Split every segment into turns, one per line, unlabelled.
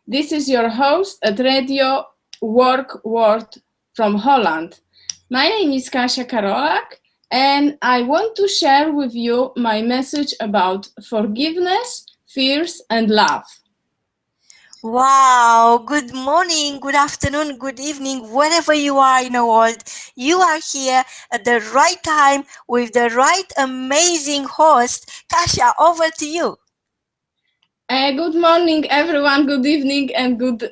This is your host at Radio W.O.R.K.S from Holland. My name is Kasia Karolak, and I want to share with you my message about forgiveness, fears, and love.
Wow, good morning, good afternoon, good evening, wherever you are in the world. You are here at the right time with the right amazing host. Kasia, over to you.
Good morning, everyone. Good evening and good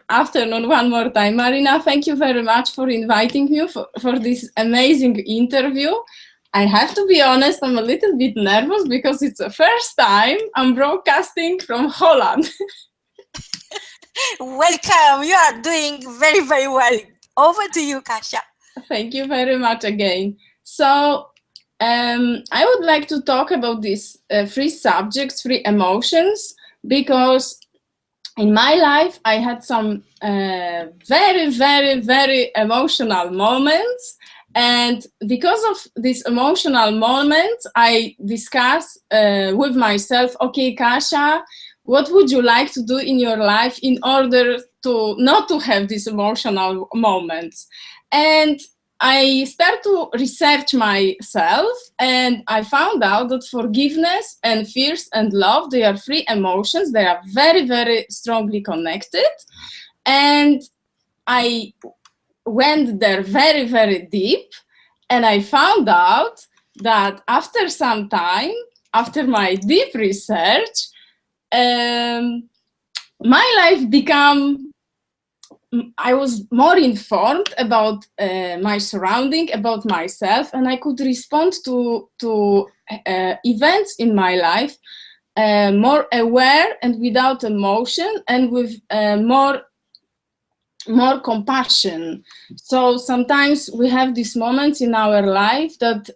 afternoon one more time. Marina, thank you very much for inviting me for this amazing interview. I have to be honest, I'm a little bit nervous because it's the first time I'm broadcasting from Holland.
Welcome. You are doing very, very well. Over to you, Kasia.
Thank you very much again. So, I would like to talk about these three subjects, three emotions, because in my life I had some very, very, very emotional moments. And because of these emotional moments, I discuss with myself, okay, Kasia, what would you like to do in your life in order to not to have these emotional moments? And I start to research myself, and I found out that forgiveness and fears and love, they are three emotions. They are very, very strongly connected. And I went there very, very deep, and I found out that after some time, after my deep research, my life became, I was more informed about my surrounding, about myself, and I could respond to events in my life more aware and without emotion, and with more compassion. So sometimes we have these moments in our life that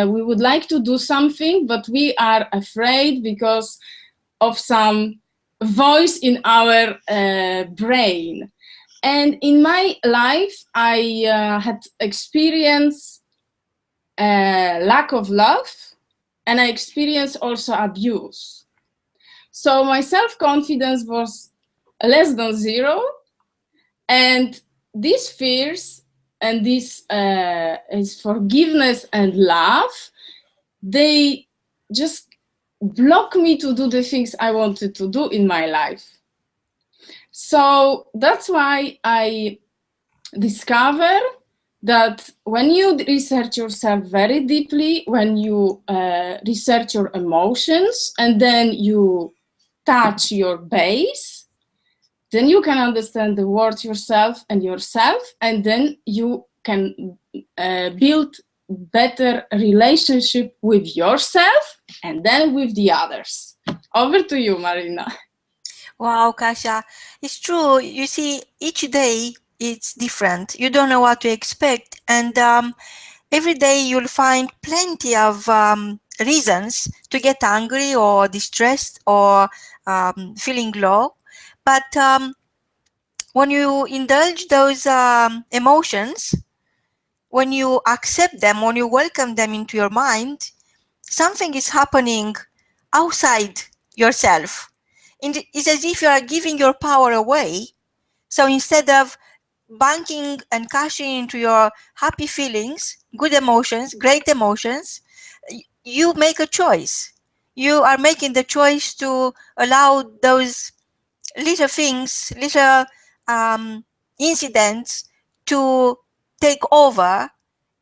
we would like to do something, but we are afraid because of some voice in our brain. And in my life, I had experienced lack of love, and I experienced also abuse. So my self-confidence was less than zero, and these fears and this forgiveness and love, they just block me to do the things I wanted to do in my life. So that's why I discover that when you research yourself very deeply, when you research your emotions, and then you touch your base, then you can understand the world yourself, and then you can build better relationship with yourself and then with the others. Over to you, Marina.
Wow, Kasia. It's true. You see, each day it's different. You don't know what to expect. And every day you'll find plenty of reasons to get angry or distressed or feeling low. But when you indulge those emotions, when you accept them, when you welcome them into your mind, something is happening outside yourself. It's as if you are giving your power away. So instead of banking and cashing into your happy feelings, good emotions, great emotions, you make a choice. You are making the choice to allow those little things, little incidents to take over,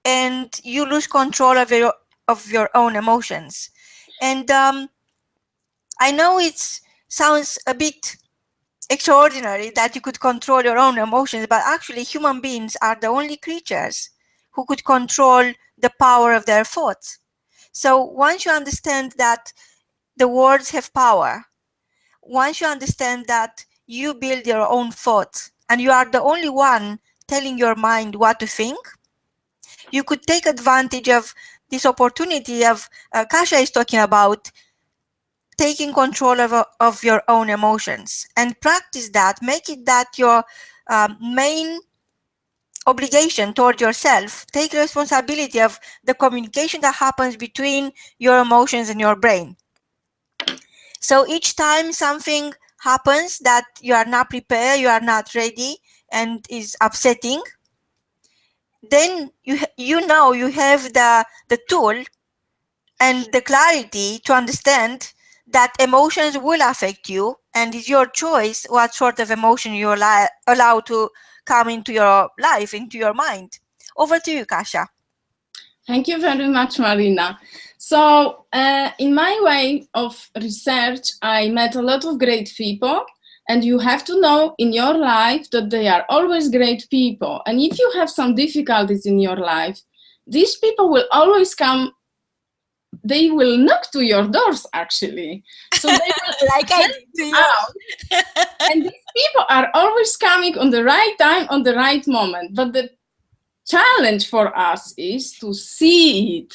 and you lose control of your own emotions. And I know it sounds a bit extraordinary that you could control your own emotions, but actually human beings are the only creatures who could control the power of their thoughts. So once you understand that the words have power, once you understand that you build your own thoughts and you are the only one telling your mind what to think, you could take advantage of this opportunity of Kasia is talking about, taking control of your own emotions, and practice that. Make it that your main obligation toward yourself. Take responsibility of the communication that happens between your emotions and your brain. So each time something happens that you are not prepared, you are not ready, and is upsetting, then you know you have the tool and the clarity to understand that emotions will affect you, and it's your choice what sort of emotion you allow to come into your life, into your mind. Over to you, Kasia.
Thank you very much, Marina. So in my way of research, I met a lot of great people, and you have to know in your life that they are always great people. And if you have some difficulties in your life, these people will always come. They will knock to your doors, actually. So they will
Like I did to you.
out. And these people are always coming on the right time, on the right moment. But the challenge for us is to see it,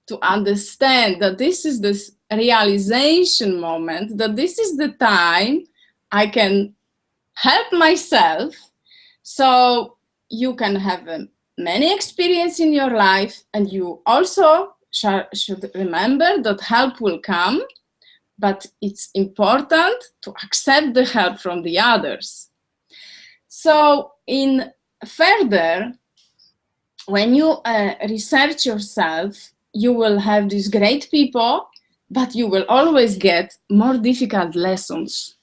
to understand that this is this realization moment, that this is the time I can help myself. So you can have many experience in your life, and you also should remember that help will come, but it's important to accept the help from the others. So in further, when you research yourself, you will have these great people, but you will always get more difficult lessons.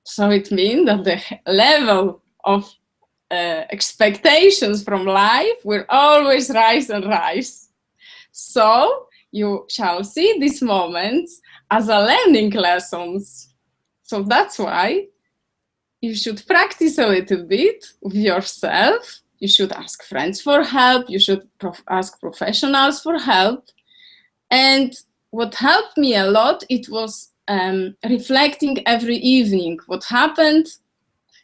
So it means that the level of expectations from life will always rise and rise. So you shall see these moments as a learning lessons. So that's why you should practice a little bit with yourself. You should ask friends for help. You should ask professionals for help. And what helped me a lot, it was reflecting every evening what happened,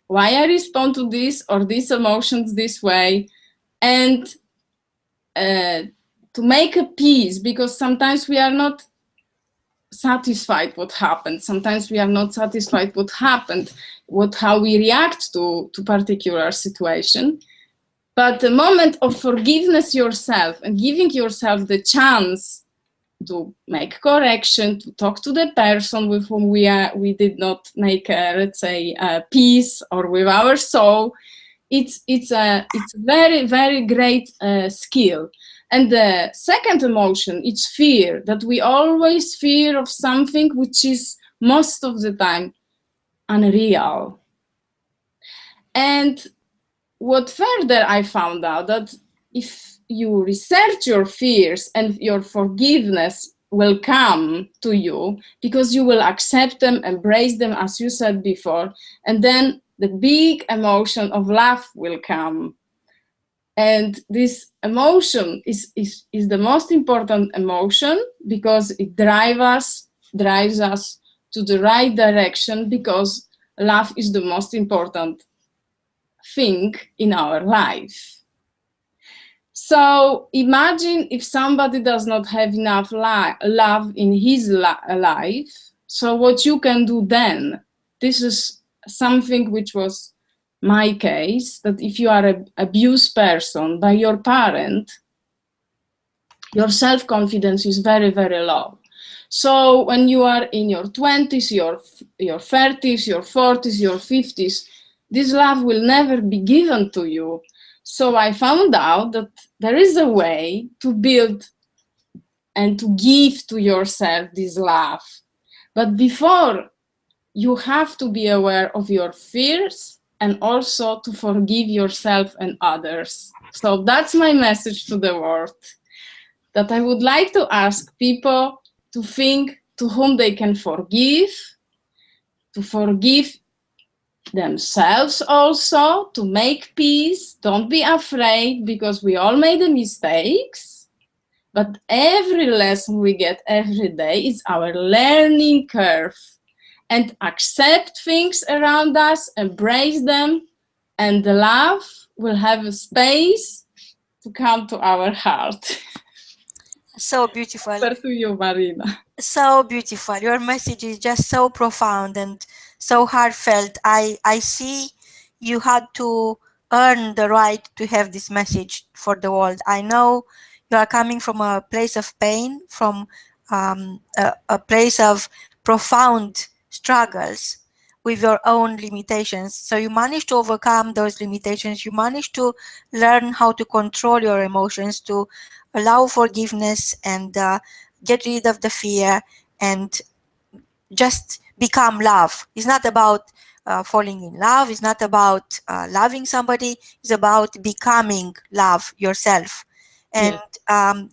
why I respond to this or these emotions this way, and to make a peace, because sometimes we are not satisfied what happened. Sometimes we are not satisfied what happened, how we react to particular situation. But the moment of forgiveness yourself and giving yourself the chance to make correction, to talk to the person with whom we did not make, let's say, peace, or with our soul, it's a very, very great skill. And the second emotion, it's fear, that we always fear of something which is most of the time unreal. And what further I found out, that if you research your fears, and your forgiveness will come to you, because you will accept them, embrace them, as you said before, and then the big emotion of love will come. And this emotion is the most important emotion, because it drives us to the right direction, because love is the most important thing in our life. So imagine if somebody does not have enough love in his life. So what you can do then? This is something which was my case, that if you are an abused person by your parent, your self-confidence is very, very low. So when you are in your 20s, your 30s, your 40s, your 50s, this love will never be given to you. So I found out that there is a way to build and to give to yourself this love. But before, you have to be aware of your fears, and also to forgive yourself and others. So that's my message to the world, that I would like to ask people to think to whom they can forgive, to forgive themselves also, to make peace. Don't be afraid, because we all made the mistakes. But every lesson we get every day is our learning curve. And accept things around us, embrace them, and the love will have a space to come to our heart.
So beautiful.
Over to you, Marina.
So beautiful. Your message is just so profound and so heartfelt. I see you had to earn the right to have this message for the world. I know you are coming from a place of pain, from a place of profound struggles with your own limitations. So you manage to overcome those limitations. You manage to learn how to control your emotions, to allow forgiveness and get rid of the fear and just become love. It's not about falling in love. It's not about loving somebody. It's about becoming love yourself. And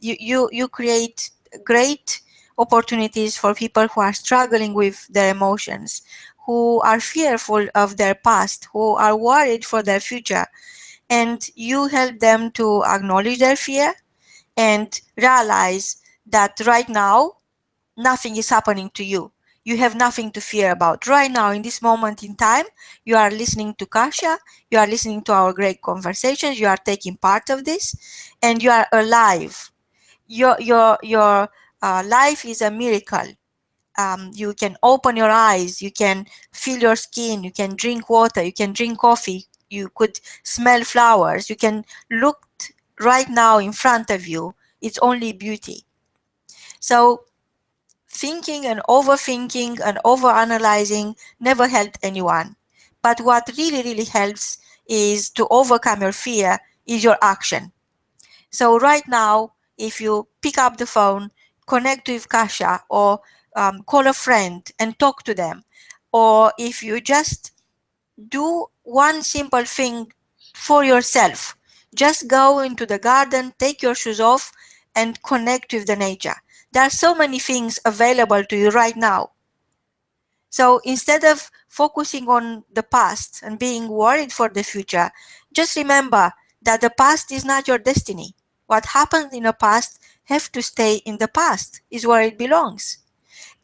you create great opportunities for people who are struggling with their emotions, who are fearful of their past, who are worried for their future. And you help them to acknowledge their fear and realize that right now nothing is happening to you. You have nothing to fear about. Right now, in this moment in time, you are listening to Kasia, you are listening to our great conversations, you are taking part of this, and you are alive. Your life is a miracle. You can open your eyes, you can feel your skin, you can drink water, you can drink coffee, you could smell flowers, you can look right now in front of you. It's only beauty. So thinking and overanalyzing never helped anyone. But what really helps is to overcome your fear is your action. So right now, if you pick up the phone, connect with Kasia, or call a friend and talk to them, or if you just do one simple thing for yourself, just go into the garden, take your shoes off, and connect with the nature. There are so many things available to you right now. So instead of focusing on the past and being worried for the future, just remember that the past is not your destiny. What happened in the past have to stay in the past, is where it belongs.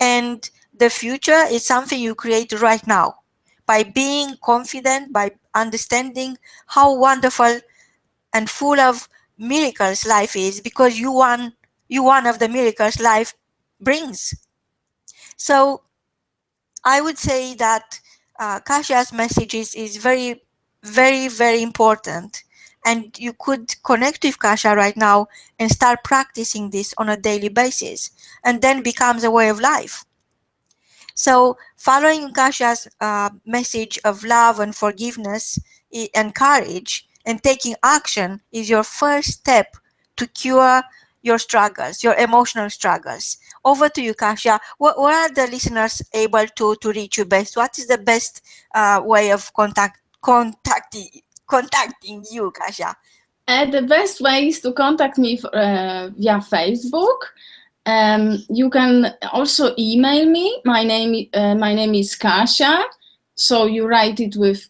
And the future is something you create right now by being confident, by understanding how wonderful and full of miracles life is, because you one of the miracles life brings. So I would say that Kasia's messages is very important, and you could connect with Kasia right now and start practicing this on a daily basis, and then becomes a way of life. So following Kasia's message of love and forgiveness and courage and taking action is your first step to cure your struggles, your emotional struggles. Over to you, Kasia. Where are the listeners able to reach you best? What is the best way of contacting you, Kasia?
The best way is to contact me via Facebook. You can also email me. My name is Kasia. So you write it with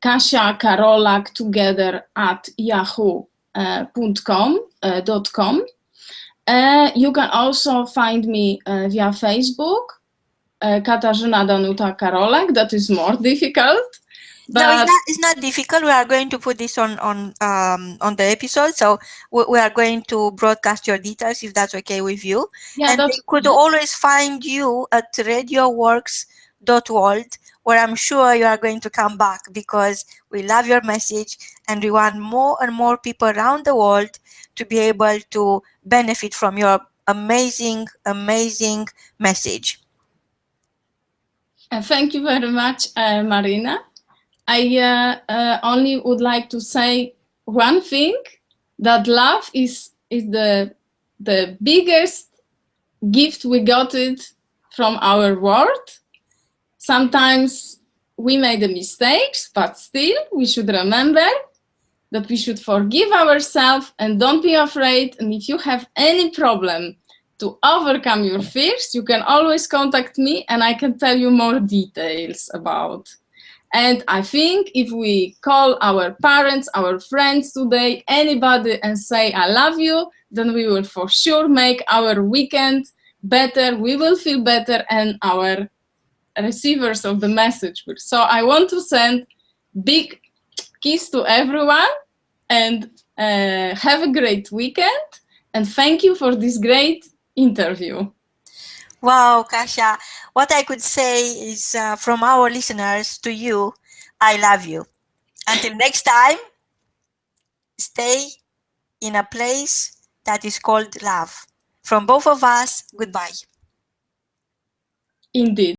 Kasia Karolak together at yahoo.com. You can also find me via Facebook, Katarzyna Danuta Karolak. That is more difficult.
No, it's not difficult. We are going to put this on the episode, so we are going to broadcast your details if that's okay with you.
Yeah,
and they could always find you at radioworks.world, where I'm sure you are going to come back, because we love your message and we want more and more people around the world to be able to benefit from your amazing message.
Thank you very much, Marina. I only would like to say one thing, that love is the biggest gift we got it from our world. Sometimes we made the mistakes, but still we should remember that we should forgive ourselves and don't be afraid. And if you have any problem to overcome your fears, you can always contact me and I can tell you more details about. And I think if we call our parents, our friends today, anybody, and say, I love you, then we will for sure make our weekend better. We will feel better and our receivers of the message will. So I want to send big kiss to everyone and have a great weekend. And thank you for this great interview.
Wow, Kasia, what I could say is from our listeners to you, I love you. Until next time, stay in a place that is called love. From both of us, goodbye.
Indeed.